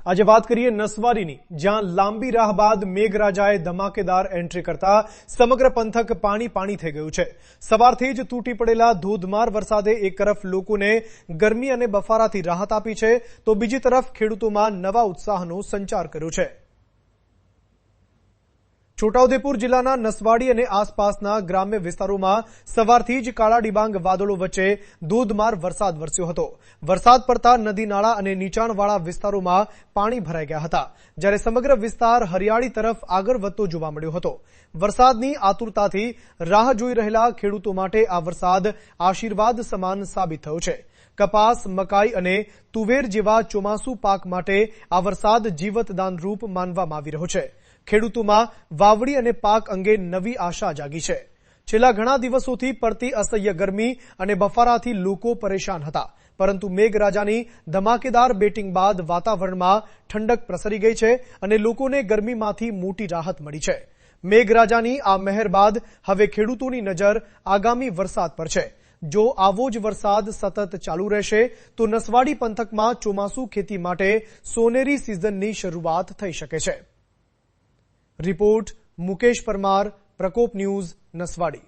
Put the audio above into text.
આજે વાત કરીએ નસવાડીની, જ્યાં લાંબી રાહ બાદ મેઘરાજાએ ધમાકેદાર એન્ટ્રી કરતા સમગ્ર પંથક પાણી થઈ ગયું છે। સવારથી જ તૂટી પડેલા ધોધમાર વરસાદે એક તરફ લોકોને ગરમી અને બફારાથી રાહત આપી છે, તો બીજી તરફ ખેડૂતોમાં નવા ઉત્સાહનો સંચાર કર્યો છે। છોટાઉદેપુર જિલ્લાના નસવાડી અને આસપાસના ગ્રામ્ય વિસ્તારોમાં સવારથી જ કાળા ડિબાંગ વાદળો વચ્ચે ધોધમાર વરસાદ વરસ્યો હતો। વરસાદ પડતા નદી નાળા અને નીચાણવાળા વિસ્તારોમાં પાણી ભરાઈ ગયા હતા, જ્યારે સમગ્ર વિસ્તાર હરિયાળી તરફ આગળ વધતો જોવા મળ્યો હતો। વરસાદની આતુરતાથી રાહ જોઈ રહેલા ખેડૂતો માટે આ વરસાદ આશીર્વાદ સમાન સાબિત થયો છે। કપાસ, મકાઈ અને તુવેર જેવા ચોમાસુ પાક માટે આ વરસાદ જીવતદાન રૂપ માનવામાં આવી રહ્યો છે। ખેડૂતોમાં વાવડી અને પાક અંગે નવી આશા જાગી છે। છેલ્લા ઘણા દિવસોથી પડતી અસહ્ય ગરમી અને બફારાથી લોકો પરેશાન હતા, પરંતુ મેઘરાજાની ધમાકેદાર બેટિંગ બાદ વાતાવરણમાં ઠંડક પ્રસરી ગઈ છે અને લોકોને ગરમીમાંથી મોટી રાહત મળી છે। મેઘરાજાની આ મહેર બાદ હવે ખેડૂતોની નજર આગામી વરસાદ પર છે। જો આવો જ વરસાદ સતત ચાલુ રહેશે તો નસવાડી પંથકમાં ચોમાસુ ખેતી માટે સોનેરી સિઝનની શરૂઆત થઈ શકે છે। रिपोर्ट मुकेश परमार, प्रकोप न्यूज, नसवाड़ी।